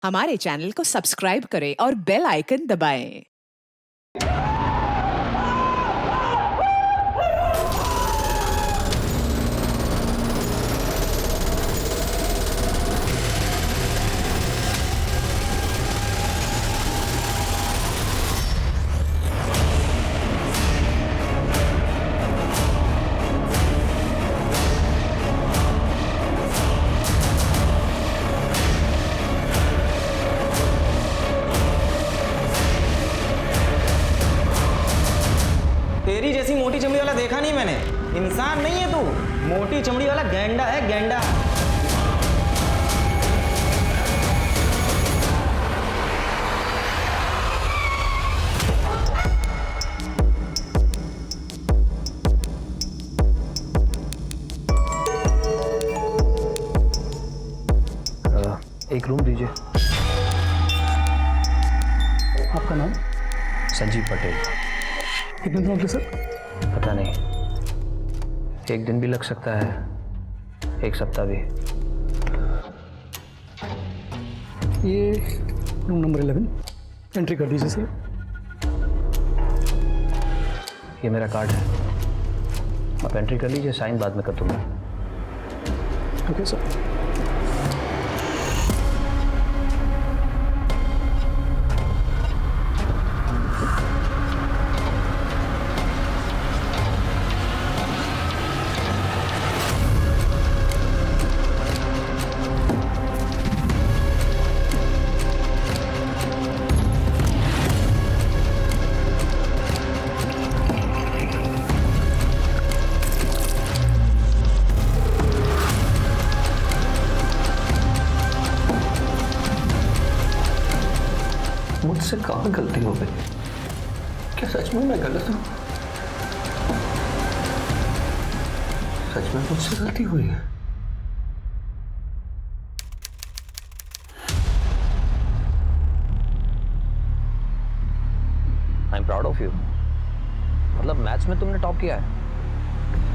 हमारे चैनल को सब्सक्राइब करें और बेल आइकन दबाएं। तेरी जैसी मोटी चमड़ी वाला देखा नहीं मैंने। इंसान नहीं है तू, मोटी चमड़ी वाला गैंडा है, गैंडा। एक रूम दीजिए। आपका नाम? संजीव पटेल। कितने दिन होंगे सर? पता नहीं, एक दिन भी लग सकता है, एक सप्ताह भी। ये रूम नंबर 11 एंट्री कर दीजिए सर। ये मेरा कार्ड है, आप एंट्री कर लीजिए, साइन बाद में कर दूंगा। Okay sir. मुझसे कहाँ गलती हो गई? क्या सच में मैं गलत हूँ? सच में मुझसे गलती हुई है? I am proud of you. मतलब मैथ्स में तुमने टॉप किया है।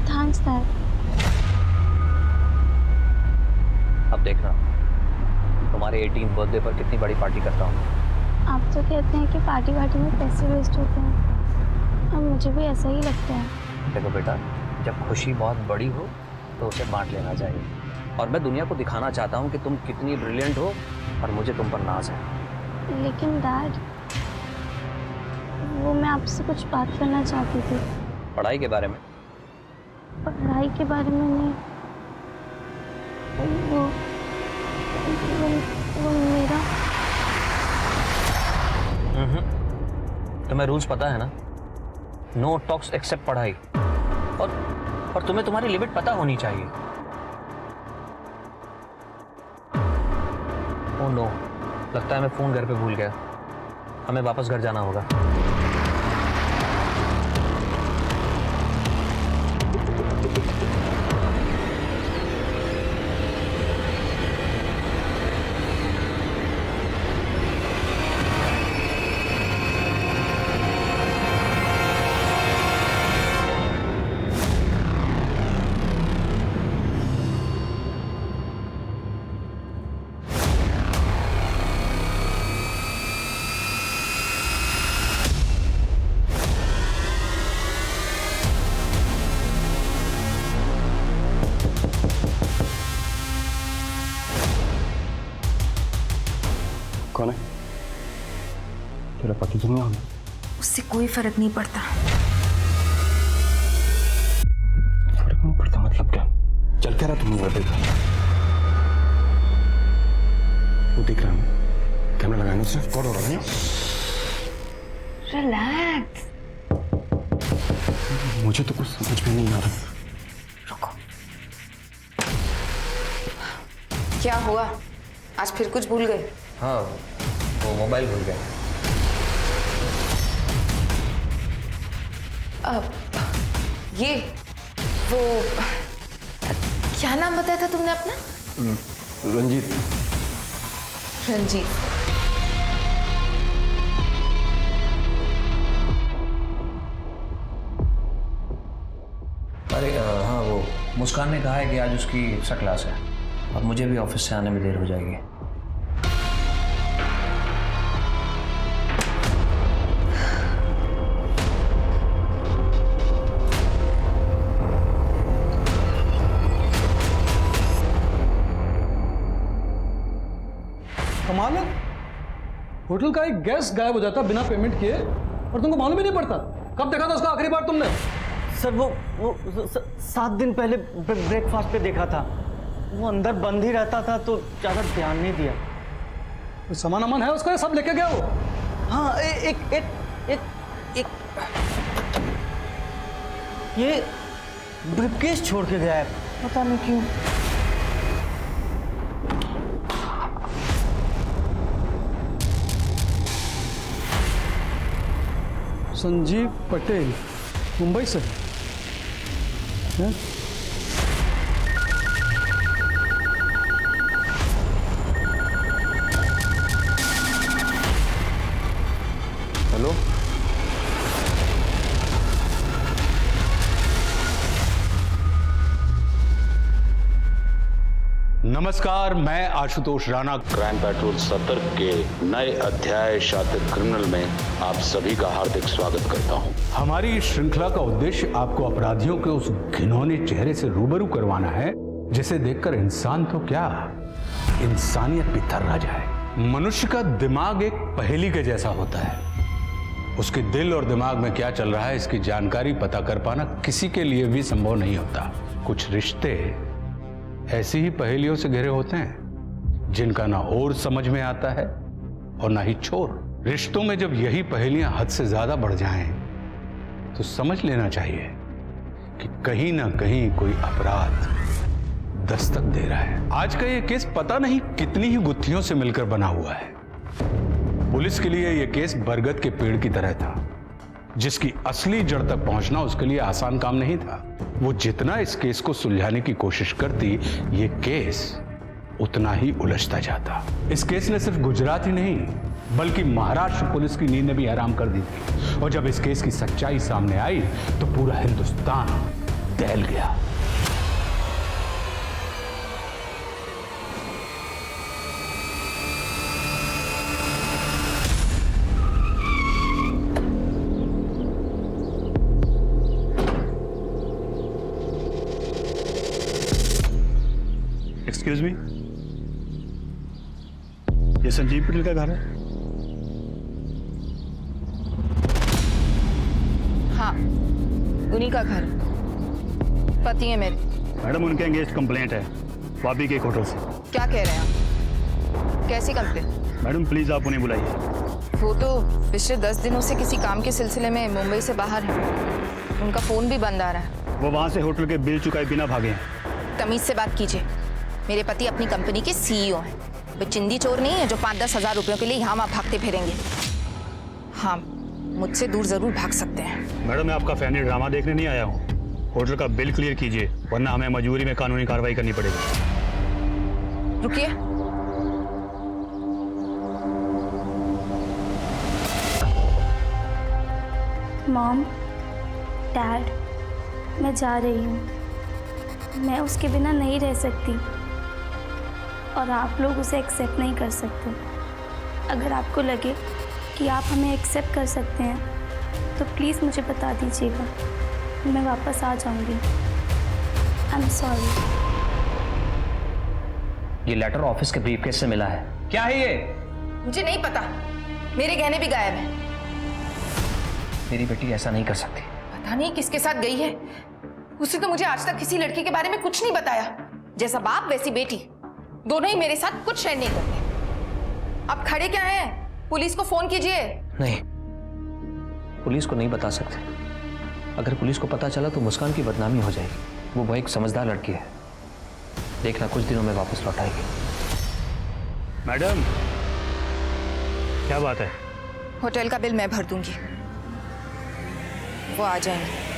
Thanks dad. अब देखना, तुम्हारे 18th बर्थडे पर कितनी बड़ी पार्टी करता हूँ। आप तो कहते हैं कि पार्टी में पैसे वेस्ट होते हैं, और मुझे भी ऐसा ही लगता है। देखो बेटा, जब खुशी बहुत बड़ी हो तो उसे बांट लेना चाहिए। और मैं दुनिया को दिखाना चाहता हूँ कि तुम कितनी ब्रिलियंट हो और मुझे तुम पर नाज है। लेकिन डैड, वो मैं आपसे कुछ बात करना चाहती थी। पढ़ाई के बारे में? पढ़ाई के बारे में नहीं, वो मेरा। तुम्हें रूल्स पता है ना? नो टॉक्स एक्सेप्ट पढ़ाई। और तुम्हें तुम्हारी लिमिट पता होनी चाहिए। ओह नो, लगता है मैं फोन घर पे भूल गया। हमें वापस घर जाना होगा। कौन है? तेरा पति तो नहीं होगा? उससे कोई फर्क नहीं पड़ता। फर्क नहीं पड़ता मतलब क्या? चल क्या रहा तुमने देखा? वो दिख रहा है, कैमरा लगाने से कौन हो रहा है? रिलैक्स। मुझे तो कुछ समझ में नहीं आ रहा। रुको। क्या हुआ? आज फिर कुछ भूल गए? हाँ, वो मोबाइल भूल गया। ये वो क्या नाम बताया था तुमने अपना? रंजीत। रंजीत। अरे हाँ, वो मुस्कान ने कहा है कि आज उसकी एक्स्ट्रा क्लास है और मुझे भी ऑफिस से आने में देर हो जाएगी। कमाल है, होटल का एक गेस्ट गायब हो जाता बिना पेमेंट किए और तुमको मालूम ही नहीं पड़ता। कब देखा था उसका आखिरी बार तुमने? सर वो 7 दिन पहले ब्रेकफास्ट पे देखा था। वो अंदर बंद ही रहता था तो ज़्यादा ध्यान नहीं दिया। कोई सामान अमान है उसका, सब लेके गया वो? हाँ एक ये ब्रीफकेस छोड़ के गया है, पता नहीं क्यों। संजीव पटेल, मुंबई से हैं? हेलो, नमस्कार, मैं आशुतोष राणा क्राइम पेट्रोल सतर्क के नए अध्याय शातिर क्रिमिनल में आप सभी का हार्दिक स्वागत करता हूं। हमारी इस श्रृंखला का उद्देश्य आपको अपराधियों के उस घिनौने चेहरे से रूबरू करवाना है जिसे देखकर इंसान तो क्या, इंसानियत भी थर्रा जाए। मनुष्य का दिमाग एक पहेली के जैसा होता है। उसके दिल और दिमाग में क्या चल रहा है इसकी जानकारी पता कर पाना किसी के लिए भी संभव नहीं होता। कुछ रिश्ते ऐसी ही पहेलियों से घिरे होते हैं जिनका ना ओर समझ में आता है और ना ही छोर। रिश्तों में जब यही पहेलियां हद से ज्यादा बढ़ जाएं, तो समझ लेना चाहिए कि कहीं ना कहीं कोई अपराध दस्तक दे रहा है। आज का यह केस पता नहीं कितनी ही गुत्थियों से मिलकर बना हुआ है। पुलिस के लिए यह केस बरगद के पेड़ की तरह था, जिसकी असली जड़ तक पहुंचना उसके लिए आसान काम नहीं था। वो जितना इस केस को सुलझाने की कोशिश करती, ये केस उतना ही उलझता जाता। इस केस ने सिर्फ गुजरात ही नहीं बल्कि महाराष्ट्र पुलिस की नींद भी हराम कर दी थी। और जब इस केस की सच्चाई सामने आई तो पूरा हिंदुस्तान दहल गया। एक्सक्यूज मी, ये संजीव पटेल का घर है? हाँ, उन्हीं का घर। पति है मेरे। मैडम, उनके एंगेज कंप्लेंट है वापी के एक होटल से। क्या कह रहे हैं आप? कैसी कंप्लेंट? मैडम प्लीज आप उन्हें बुलाइए। वो तो पिछले 10 दिनों से किसी काम के सिलसिले में मुंबई से बाहर है। उनका फोन भी बंद आ रहा है। वो वहां से होटल के बिल चुकाए बिना भागे हैं। तमीज से बात कीजिए। मेरे पति अपनी कंपनी के सीईओ हैं। वे चिंदी चोर नहीं है जो 5-10 हज़ार रुपयों के लिए यहाँ वहाँ भागते फिरेंगे। हाँ, मुझसे दूर जरूर भाग सकते हैं। मैडम, मैं आपका फैमिली ड्रामा देखने नहीं आया हूँ। होटल का बिल क्लियर कीजिए, वरना हमें मजबूरी में कानूनी कार्रवाई करनी पड़ेगी। रुकिए। मॉम, डैड, मैं जा रही हूँ। मैं उसके बिना नहीं रह सकती और आप लोग उसे एक्सेप्ट नहीं कर सकते। अगर आपको लगे कि आप हमें एक्सेप्ट कर सकते हैं तो प्लीज़ मुझे बता दीजिएगा, मैं वापस आ जाऊंगी। I am sorry. ये लेटर ऑफिस के ब्रीफकेस से मिला है। क्या है ये? मुझे नहीं पता। मेरे गहने भी गायब हैं। मेरी बेटी ऐसा नहीं कर सकती। पता नहीं किसके साथ गई है। उसने तो मुझे आज तक किसी लड़के के बारे में कुछ नहीं बताया। जैसा बाप वैसी बेटी, दोनों ही मेरे साथ कुछ शेयर नहीं करते। अब खड़े क्या हैं? पुलिस को फोन कीजिए। नहीं, पुलिस को नहीं बता सकते। अगर पुलिस को पता चला तो मुस्कान की बदनामी हो जाएगी। वो एक समझदार लड़की है। देखना, कुछ दिनों में वापस लौट आएगी। मैडम, क्या बात है? होटल का बिल मैं भर दूंगी, वो आ जाएंगे।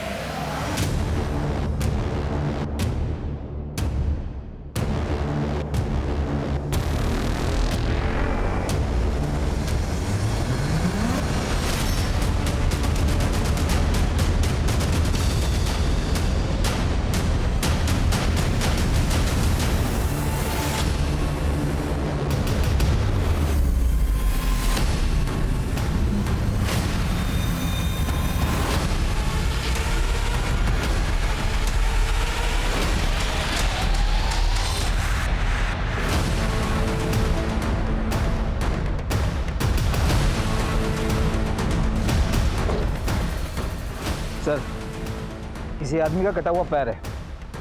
किसी आदमी का कटा हुआ पैर है,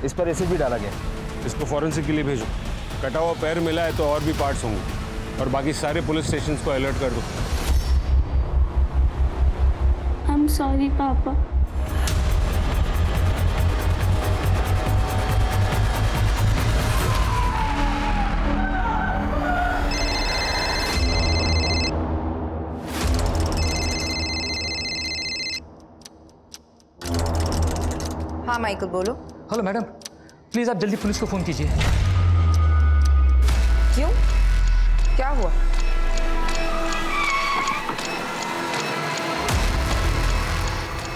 इस पर एसिड भी डाला गया। इसको फॉरेंसिक के लिए भेजो। कटा हुआ पैर मिला है तो और भी पार्ट्स होंगे, और बाकी सारे पुलिस स्टेशन को अलर्ट कर दो। आई एम सॉरी पापा। हाँ माइकल बोलो। हेलो मैडम, प्लीज़ आप जल्दी पुलिस को फ़ोन कीजिए। क्यों, क्या हुआ?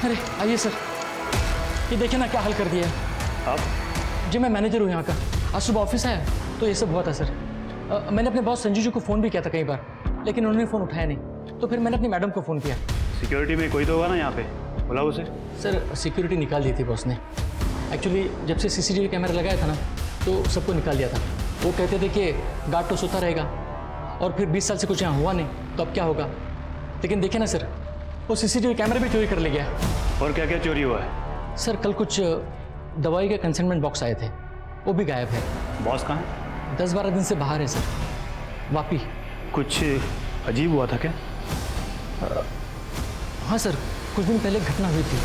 अरे आइए सर, ये देखिए ना क्या हाल कर दिया है। आप? जी मैं मैनेजर हूँ यहाँ का। आज सुबह ऑफिस आया तो ये सब हुआ था सर। मैंने अपने बॉस संजीव जी को फ़ोन भी किया था कई बार, लेकिन उन्होंने फ़ोन उठाया नहीं, तो फिर मैंने अपनी मैडम को फ़ोन किया। सिक्योरिटी में कोई तो होगा ना यहाँ पे, बुलाओ उसे। सर सिक्योरिटी निकाल दी थी बॉस ने। एक्चुअली जब से सीसीटीवी कैमरा लगाया था ना, तो सबको निकाल दिया था। वो कहते थे कि गार्ड तो सोता रहेगा, और फिर 20 साल से कुछ यहाँ हुआ नहीं तो अब क्या होगा। लेकिन देखिए ना सर, वो सीसीटीवी कैमरा भी चोरी कर ले गया। और क्या क्या चोरी हुआ है? सर कल कुछ दवाई के कंसाइनमेंट बॉक्स आए थे, वो भी गायब है। बॉस कहाँ है? 10-12 दिन से बाहर है सर। वापी। कुछ अजीब हुआ था क्या? हाँ सर, कुछ दिन पहले घटना हुई थी।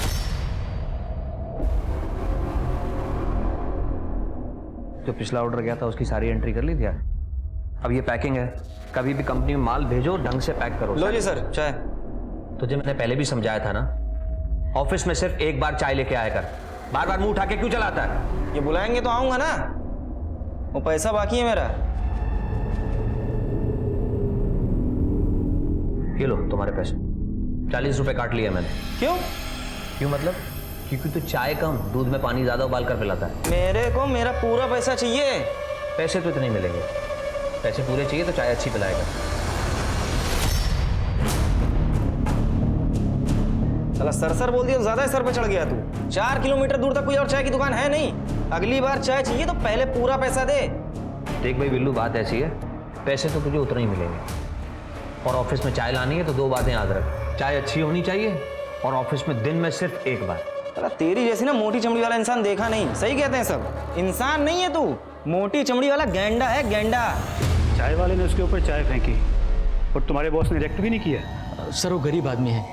जो पिछला ऑर्डर गया था उसकी सारी एंट्री कर ली थी यार। अब ये पैकिंग है, कभी भी कंपनी में माल भेजो ढंग से पैक करो। लो जी सर चाय। तुझे मैंने पहले भी समझाया था ना, ऑफिस में सिर्फ एक बार चाय लेके आया कर, बार बार मुंह उठा के क्यों चलाता है? ये बुलाएंगे तो आऊंगा ना, वो पैसा बाकी है मेरा। ये लो तुम्हारे पैसे, 40 रुपए काट लिए मैंने। क्यों? क्यों मतलब? क्योंकि तू चाय कम दूध में पानी ज्यादा उबाल कर पिलाता है। मेरे को मेरा पूरा पैसा चाहिए। पैसे तो इतने ही मिलेंगे, पैसे पूरे चाहिए तो चाय अच्छी पिलाएगा। साला सर बोल दिया, ज्यादा ही सर पे चढ़ गया तू। 4 किलोमीटर दूर तक कोई और चाय की दुकान है नहीं। अगली बार चाय चाहिए तो पहले पूरा पैसा दे। देख भाई बिल्लू, बात ऐसी है, पैसे तो तुझे उतने ही मिलेंगे, और ऑफिस में चाय लानी है तो 2 बातें याद रख। चाय अच्छी होनी चाहिए, और ऑफिस में दिन में सिर्फ 1 बार। साला तेरी जैसी ना मोटी चमड़ी वाला इंसान देखा नहीं। सही कहते हैं सब, इंसान नहीं है तू, मोटी चमड़ी वाला गैंडा है, गैंडा। चाय वाले ने उसके ऊपर चाय फेंकी और तुम्हारे बॉस ने रिएक्ट भी नहीं किया। सर वो गरीब आदमी है,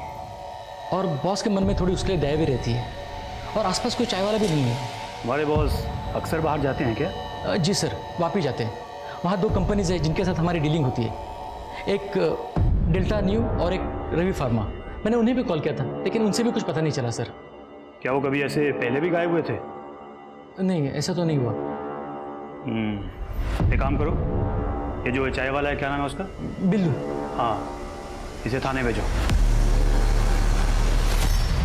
और बॉस के मन में थोड़ी उसके लिए दया भी रहती है, और आसपास कोई चाय वाला भी नहीं है। तुम्हारे बॉस अक्सर बाहर जाते हैं क्या? जी सर, वापी जाते हैं। वहाँ 2 कंपनीज है जिनके साथ हमारी डीलिंग होती है, एक डेल्टा न्यू और एक रवि फार्मा। मैंने उन्हें भी कॉल किया था, लेकिन उनसे भी कुछ पता नहीं चला सर। क्या वो कभी ऐसे पहले भी गायब हुए थे? नहीं, ऐसा तो नहीं हुआ। एक काम करो, ये जो चाय वाला है क्या नाम है उसका? बिल्लू। हाँ, इसे थाने भेजो।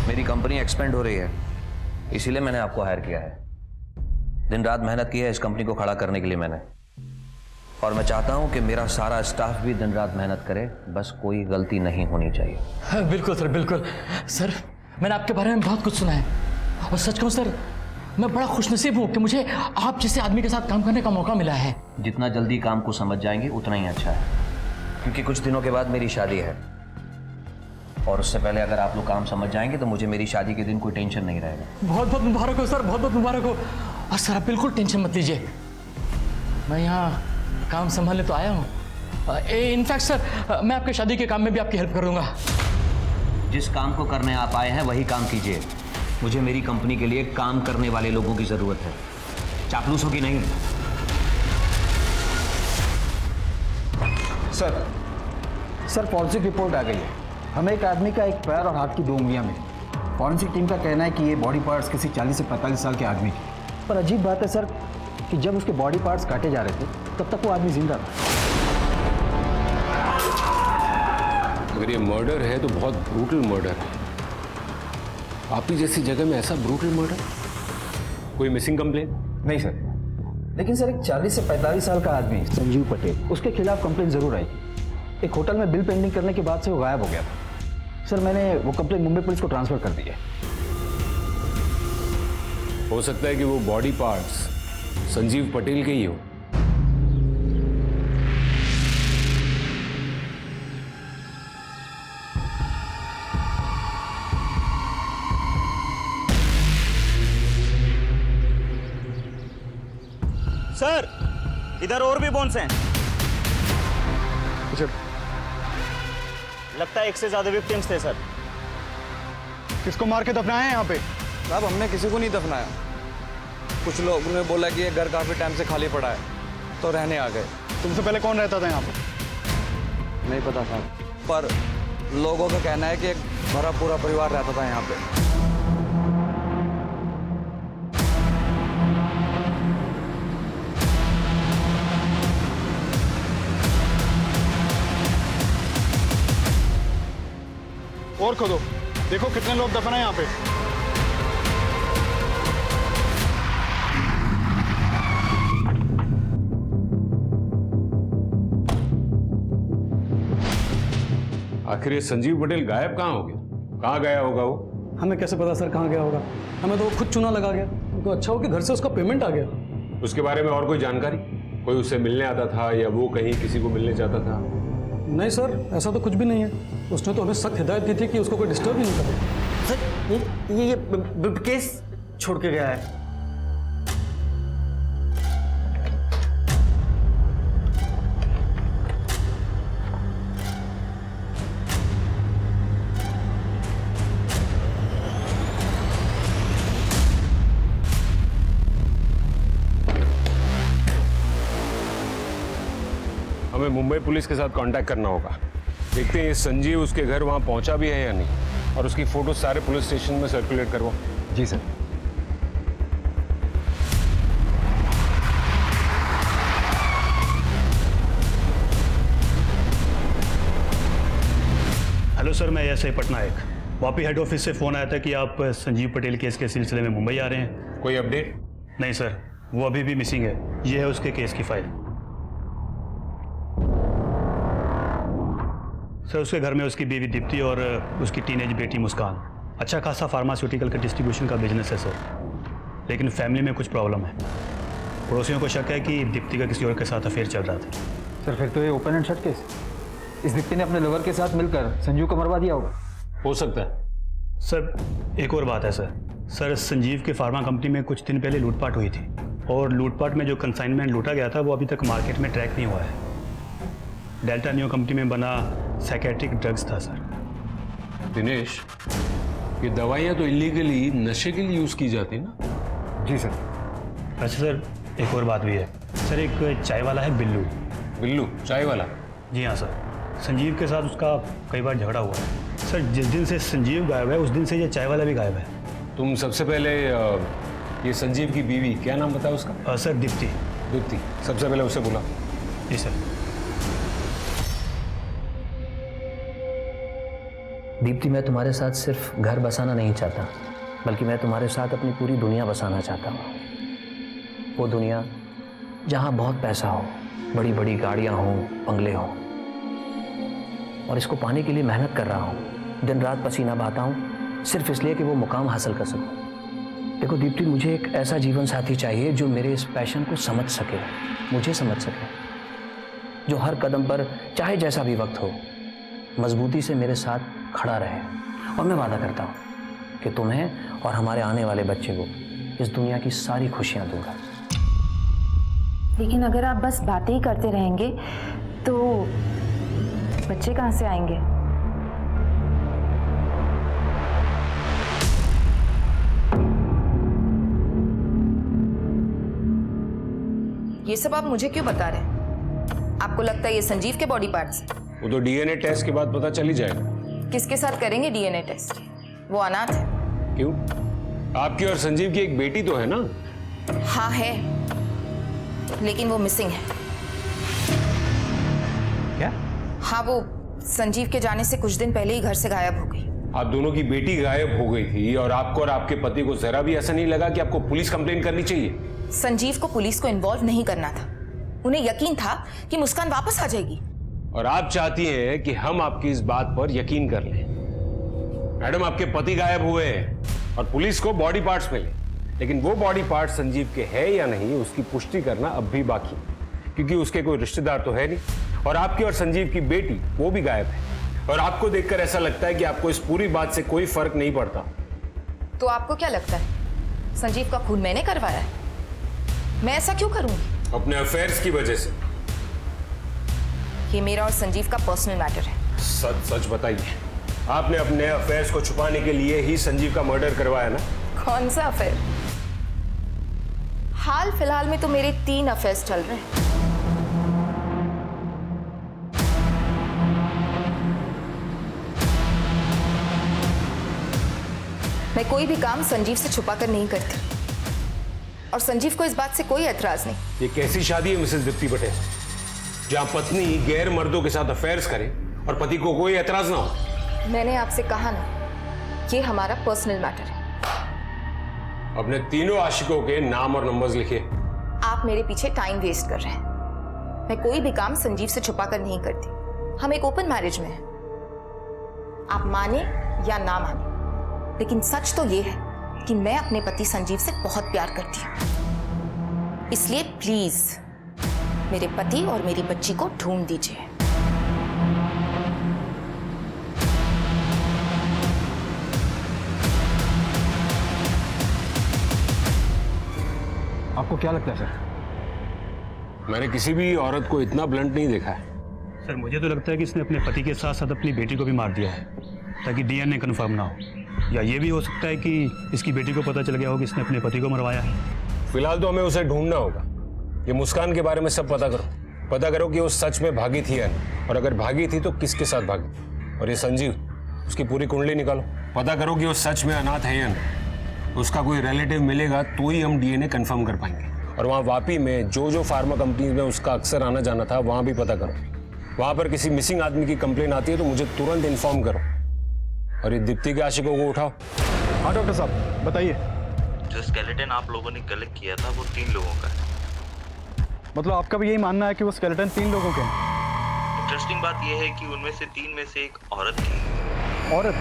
मेरी कंपनी एक्सपेंड हो रही है, इसीलिए मैंने आपको हायर किया है। दिन रात मेहनत की है इस कंपनी को खड़ा करने के लिए मैंने, और मैं चाहता हूं कि मेरा सारा स्टाफ भी दिन रात मेहनत करे, बस कोई गलती नहीं होनी चाहिए। हाँ, बिल्कुल सर, बिल्कुल सर। मैंने आपके बारे में बहुत कुछ सुना है, और सच कहूं सर, मैं बड़ा खुशनसीब हूं कि मुझे आप जैसे आदमी के साथ काम करने का मौका मिला है। जितना जल्दी काम को समझ जाएंगे उतना ही अच्छा है, क्योंकि कुछ दिनों के बाद मेरी शादी है, और उससे पहले अगर आप लोग काम समझ जाएंगे तो मुझे मेरी शादी के दिन कोई टेंशन नहीं रहेगा। बहुत बहुत मुबारक हो सर, बहुत बहुत मुबारक हो। और सर आप बिल्कुल टेंशन मत लीजिए, मैं यहाँ काम संभालने तो आया हूँ। इनफैक्ट सर, मैं आपके शादी के काम में भी आपकी हेल्प करूँगा। जिस काम को करने आप आए हैं वही काम कीजिए। मुझे मेरी कंपनी के लिए काम करने वाले लोगों की जरूरत है, चापलूसों की नहीं। सर फॉरेंसिक रिपोर्ट आ गई है। हमें एक आदमी का एक पैर और हाथ की 2 उंगलियां मिली। फॉरेंसिक टीम का कहना है कि ये बॉडी पार्ट्स किसी 40 से 45 साल के आदमी के। पर अजीब बात है सर कि जब उसके बॉडी पार्ट्स काटे जा रहे थे तब तक वो आदमी जिंदा था। अगर ये मर्डर है तो बहुत ब्रूटल मर्डर है। आपकी जैसी जगह में ऐसा ब्रूटल मर्डर? कोई मिसिंग कंप्लेन? नहीं सर, लेकिन सर एक 40 से 45 साल का आदमी संजीव पटेल, उसके खिलाफ कंप्लेन जरूर आई। एक होटल में बिल पेंडिंग करने के बाद से वो गायब हो गया था। सर मैंने वो कंप्लेन मुंबई पुलिस को ट्रांसफर कर दी है। हो सकता है कि वो बॉडी पार्ट्स संजीव पटेल के ही हो। सर, इधर और भी बोन्स हैं। लगता है एक से ज्यादा विक्टिम्स थे सर। किसको मार के दफनाए हैं यहाँ पे? साहब हमने किसी को नहीं दफनाया। कुछ लोगों ने बोला कि ये घर काफी टाइम से खाली पड़ा है, तो रहने आ गए। तुमसे पहले कौन रहता था यहाँ पे? नहीं पता साहब, पर लोगों का कहना है कि एक भरा पूरा परिवार रहता था यहाँ पे। और खोदो, देखो कितने लोग दफन है यहाँ पे। आखिर ये संजीव पटेल गायब कहाँ हो गया? कहाँ गया होगा वो? हमें कैसे पता सर कहाँ गया होगा? हमें तो वो खुद चुना लगा गया। तो अच्छा हो कि घर से उसका पेमेंट आ गया। उसके बारे में और कोई जानकारी? कोई उससे मिलने आता था या वो कहीं किसी को मिलने जाता था? नहीं सर, ऐसा तो कुछ भी नहीं है। उसने तो हमें सख्त हिदायत दी थी कि उसको कोई डिस्टर्ब ही नहीं करे। सर ये केस छोड़ के गया है। हमें मुंबई पुलिस के साथ कांटेक्ट करना होगा। देखते हैं ये संजीव उसके घर वहां पहुंचा भी है या नहीं, और उसकी फोटो सारे पुलिस स्टेशन में सर्कुलेट करवाओ। जी सर। हेलो सर, मैं SI Patnaik. Vapi head office से फ़ोन आया था कि आप संजीव पटेल केस के सिलसिले में मुंबई आ रहे हैं। कोई अपडेट? नहीं सर, वो अभी भी मिसिंग है। ये है उसके केस की फाइल। सर, उसके घर में उसकी बीवी दीप्ति और उसकी टीनेज बेटी मुस्कान। अच्छा खासा फार्मास्यूटिकल का डिस्ट्रीब्यूशन का बिजनेस है सर, लेकिन फैमिली में कुछ प्रॉब्लम है। पड़ोसियों को शक है कि दीप्ति का किसी और के साथ अफेयर चल रहा था। सर फिर तो ये ओपन एंड शट केस। इस दीप्ति ने अपने लवर के साथ मिलकर संजीव को मरवा दिया होगा। हो सकता है। सर एक और बात है सर, संजीव के फार्मा कंपनी में कुछ दिन पहले लूटपाट हुई थी, और लूटपाट में जो कंसाइनमेंट लूटा गया था वो अभी तक मार्केट में ट्रैक नहीं हुआ है। डेल्टा न्यू कंपनी में बना साइकेट्रिक ड्रग्स था सर। दिनेश, ये दवाइयाँ तो इलीगली नशे के लिए यूज़ की जाती है ना? जी सर। अच्छा सर, एक और बात भी है सर। एक चाय वाला है बिल्लू। बिल्लू चाय वाला? जी हाँ सर, संजीव के साथ उसका कई बार झगड़ा हुआ है सर। जिस दिन से संजीव गायब है उस दिन से ये चाय वाला भी गायब है। तुम सबसे पहले ये संजीव की बीवी, क्या नाम बताया उसका? सर दीप्ति। दीप्ति, सबसे पहले उसे बुला। जी सर। दीप्ति, मैं तुम्हारे साथ सिर्फ घर बसाना नहीं चाहता, बल्कि मैं तुम्हारे साथ अपनी पूरी दुनिया बसाना चाहता हूँ। वो दुनिया जहाँ बहुत पैसा हो, बड़ी बड़ी गाड़ियाँ हों, बंगले हों। और इसको पाने के लिए मेहनत कर रहा हूँ, दिन रात पसीना बहाता हूँ, सिर्फ इसलिए कि वो मुकाम हासिल कर सकूँ। देखो दीप्ति, मुझे एक ऐसा जीवन साथी चाहिए जो मेरे इस पैशन को समझ सके, मुझे समझ सके, जो हर कदम पर चाहे जैसा भी वक्त हो मजबूती से मेरे साथ खड़ा रहे। और मैं वादा करता हूँ कि तुम्हें और हमारे आने वाले बच्चे को इस दुनिया की सारी खुशियाँ दूंगा। लेकिन अगर आप बस बातें ही करते रहेंगे तो बच्चे कहाँ से आएंगे? ये सब आप मुझे क्यों बता रहे हैं? आपको लगता है ये संजीव के बॉडी पार्ट्स हैं? वो तो डीएनए टेस्ट के बाद पता चल ही जाएगा। किसके साथ करेंगे डीएनए टेस्ट? वो अनाथ है। क्यों? आपकी और संजीव की एक बेटी तो है ना? हाँ है, लेकिन वो मिसिंग है। क्या? हाँ, वो संजीव के जाने से कुछ दिन पहले ही घर से गायब हो गई। आप दोनों की बेटी गायब हो गई थी और आपको और आपके पति को जरा भी ऐसा नहीं लगा कि आपको पुलिस कंप्लेन करनी चाहिए? संजीव को पुलिस को इन्वॉल्व नहीं करना था। उन्हें यकीन था कि मुस्कान वापस आ जाएगी। और आप चाहती हैं कि हम आपकी इस बात पर यकीन कर लें। मैडम, आपके पति गायब हुए हैं और पुलिस को बॉडी पार्ट्स मिले, लेकिन वो बॉडी पार्ट्स संजीव के हैं या नहीं उसकी पुष्टि करना अब भी बाकी, क्योंकि उसके कोई रिश्तेदार तो है नहीं। और आपकी और संजीव की बेटी वो भी गायब है, और आपको देखकर ऐसा लगता है कि आपको इस पूरी बात से कोई फर्क नहीं पड़ता। तो आपको क्या लगता है संजीव का खून मैंने करवाया है? मैं ऐसा क्यों करूंगी? अपने अफेयर्स की वजह से। ये मेरा और संजीव का पर्सनल मैटर है। सच सच बताइए, आपने अपने अफेयर्स को छुपाने के लिए ही संजीव का मर्डर करवाया ना? कौन सा अफेयर? हाल फिलहाल में तो मेरे 3 अफेयर्स चल रहे हैं। मैं कोई भी काम संजीव से छुपा कर नहीं करती और संजीव को इस बात से कोई ऐतराज नहीं। ये कैसी शादी है मिसेस दीप्ति पटेल, जहां पत्नी गैर मर्दों के साथ अफेयर्स करे और पति को कोई ऐतराज ना हो? मैंने आपसे कहा ना, ये हमारा पर्सनल मैटर है। अपने तीनों आशिकों के नाम और नंबर्स लिखिए। आप मेरे पीछे टाइम वेस्ट कर रहे हैं। मैं कोई भी काम संजीव से छुपा कर नहीं करती। हम एक ओपन मैरिज में हैं। आप माने या ना माने, लेकिन सच तो ये है कि मैं अपने पति संजीव से बहुत प्यार करती हूं। इसलिए प्लीज मेरे पति और मेरी बच्ची को ढूंढ दीजिए। आपको क्या लगता है सर? मैंने किसी भी औरत को इतना ब्लंट नहीं देखा है। सर मुझे तो लगता है कि इसने अपने पति के साथ साथ अपनी बेटी को भी मार दिया है ताकि डीएनए कंफर्म ना हो। या ये भी हो सकता है कि इसकी बेटी को पता चल गया हो कि इसने अपने पति को मरवाया है। फिलहाल तो हमें उसे ढूंढना होगा। ये मुस्कान के बारे में सब पता करो कि वो सच में भागी थी या नहीं, और अगर भागी थी तो किसके साथ भागी थी। और ये संजीव, उसकी पूरी कुंडली निकालो, पता करो कि वो सच में अनाथ है या नहीं। उसका कोई रिलेटिव मिलेगा तो ही हम डीएनए कंफर्म कर पाएंगे। और वहाँ वापी में जो फार्मा कंपनीज में उसका अक्सर आना जाना था, वहाँ भी पता करो। वहाँ पर किसी मिसिंग आदमी की कंप्लेन आती है तो मुझे तुरंत इन्फॉर्म करो। और ये दीप्ति के आशिकों को उठाओ। हाँ डॉक्टर साहब बताइए। जो स्केलेटन आप लोगों ने कलेक्ट किया था वो 3 लोगों का है। मतलब आपका भी यही मानना है कि वो स्केलेटन 3 लोगों के हैं? इंटरेस्टिंग बात यह है कि उनमें से 3 में से एक औरत थी। औरत?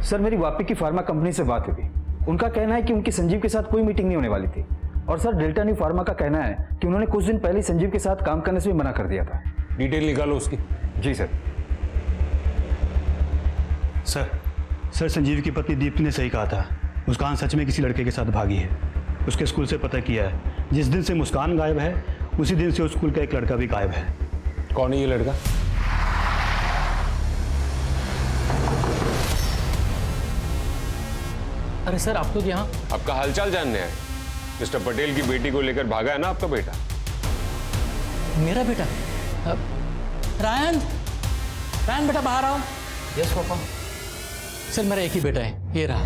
सर मेरी वापी की फार्मा कंपनी से बात हुई। उनका कहना है कि उनकी संजीव के साथ कोई मीटिंग नहीं होने वाली थी। और सर डेल्टा न्यू फार्मा का कहना है कि उन्होंने कुछ दिन पहले संजीव के साथ काम करने से भी मना कर दिया था। डिटेल निकालो उसकी। जी सर। सर संजीव की पत्नी दीप्ति ने सही कहा था। मुस्कान सच में किसी लड़के के साथ भागी है। उसके स्कूल से पता किया है, जिस दिन से मुस्कान गायब है उसी दिन से उस स्कूल का एक लड़का भी गायब है। कौन है ये लड़का? अरे सर आप लोग यहाँ? आपका हालचाल जानने आए। मिस्टर पटेल की बेटी को लेकर भागा है ना आपका बेटा? मेरा बेटा? रायन बेटा बाहर आओ। Yes papa. सर मेरा एक ही बेटा है, ये रहा।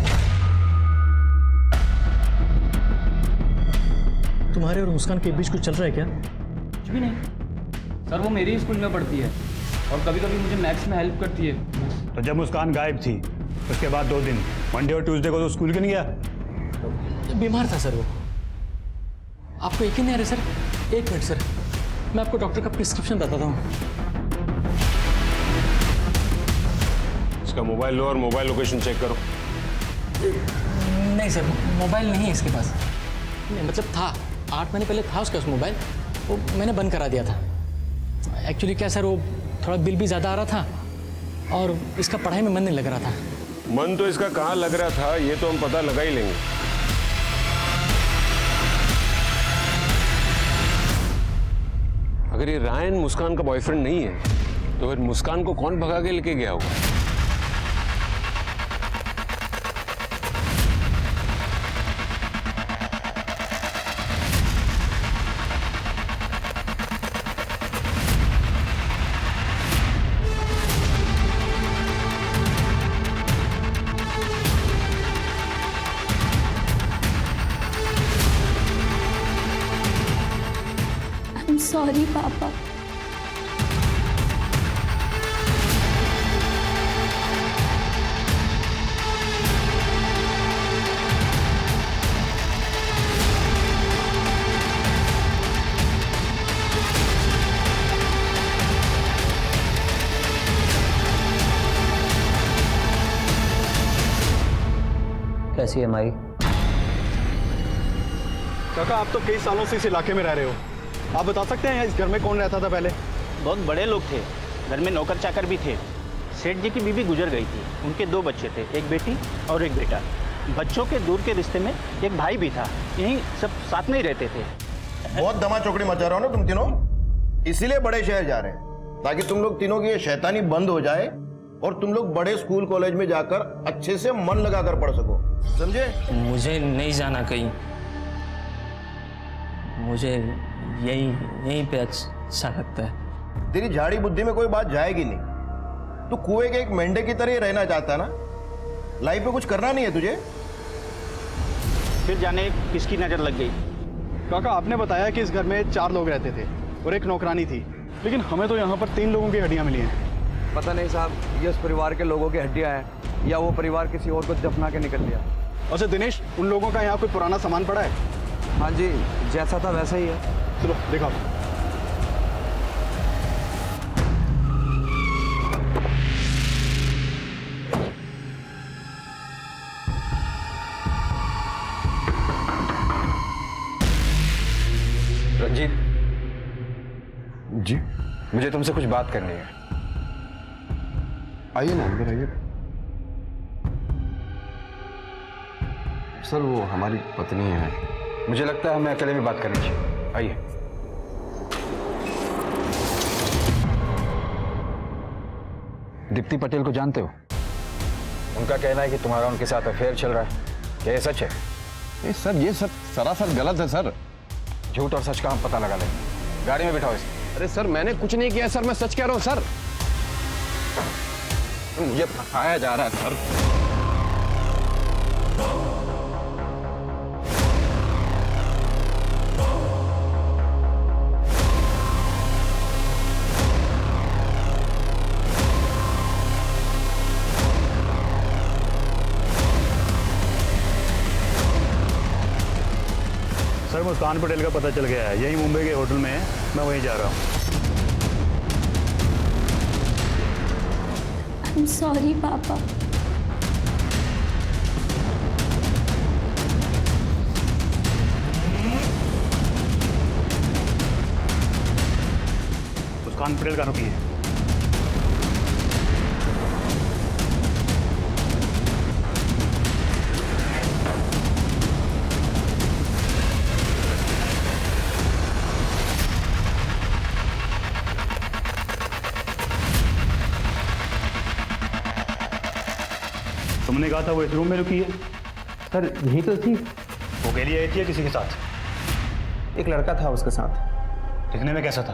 तुम्हारे और मुस्कान के बीच कुछ चल रहा है क्या? कुछ भी नहीं सर, वो मेरे ही स्कूल में पढ़ती है और कभी कभी मुझे मैथ्स में हेल्प करती है। तो जब मुस्कान गायब थी उसके बाद 2 दिन मंडे और ट्यूसडे को तो स्कूल क्यों नहीं गया? बीमार था सर वो। आपको यकीन नहीं आ रहा सर? 1 मिनट सर, मैं आपको डॉक्टर का प्रिस्क्रिप्शन बताता हूँ। इसका मोबाइल लो और मोबाइल लोकेशन चेक करो। नहीं सर, मोबाइल नहीं है इसके पास। नहीं मतलब था, 8 महीने पहले था उसका मोबाइल, वो मैंने बंद करा दिया था। एक्चुअली क्या सर, वो थोड़ा बिल भी ज़्यादा आ रहा था और इसका पढ़ाई में मन नहीं लग रहा था। मन तो इसका कहाँ लग रहा था ये तो हम पता लगा ही लेंगे। अगर ये रायन मुस्कान का बॉयफ्रेंड नहीं है तो फिर मुस्कान को कौन भगा के लेके गया होगा? सॉरी पापा। कैसी है माई? काका आप तो कई सालों से इस इलाके में रह रहे हो, आप बता सकते हैं इस घर में कौन रहता था पहले? बहुत बड़े लोग थे, घर में नौकर चाकर भी थे। सेठ जी की बीवी गुजर गई थी। उनके 2 बच्चे थे, एक बेटी और एक बेटा। बच्चों के दूर के रिश्ते में एक भाई भी था। यहीं सब साथ में ही रहते थे। बहुत दमा चौकड़ी मचा रहे हो ना तुम तीनों, इसीलिए बड़े शहर जा रहे हैं ताकि तुम लोग तीनों की ये शैतानी बंद हो जाए और तुम लोग बड़े स्कूल कॉलेज में जाकर अच्छे से मन लगाकर पढ़ सको, समझे? मुझे नहीं जाना कहीं, मुझे यहीं पे अच्छा लगता है। तेरी झाड़ी बुद्धि में कोई बात जाएगी नहीं। तू कुएं के एक मेंढे की तरह ही रहना चाहता है ना, लाइफ में कुछ करना नहीं है तुझे। फिर जाने किसकी नजर लग गई। काका आपने बताया कि इस घर में 4 लोग रहते थे और एक नौकरानी थी, लेकिन हमें तो यहाँ पर 3 लोगों की हड्डियाँ मिली हैं। पता नहीं साहब, ये उस परिवार के लोगों की हड्डियाँ हैं या वो परिवार किसी और को दफना के निकल गया। अच्छा दिनेश, उन लोगों का यहाँ कोई पुराना सामान पड़ा है? हाँ जी, जैसा था वैसा ही है। चलो देखा। रंजीत जी, मुझे तुमसे कुछ बात करनी है। आइए ना, अंदर आइए। सर वो हमारी पत्नी है। मुझे लगता है हमें अकेले में बात करनी चाहिए, आइए। दीप्ति पटेल को जानते हो? उनका कहना है कि तुम्हारा उनके साथ अफेयर चल रहा है, क्या ये सच है? सर ये सब सरासर गलत है सर। झूठ और सच का हम पता लगा लेंगे। गाड़ी में बिठाओ इसे। अरे सर मैंने कुछ नहीं किया सर, मैं सच कह रहा हूँ सर। मुझे फंसाया जा रहा है सर। सर मुस्कान पटेल का पता चल गया है, यही मुंबई के होटल में है, मैं वहीं जा रहा हूँ। I'm sorry, पापा। मुस्कान पटेल का रुकी है। तुमने कहा था वो इस रूम में रुकी है। सर यही तो थी। वो अकेली आई थी या किसी के साथ? एक लड़का था उसके साथ। दिखने में कैसा था?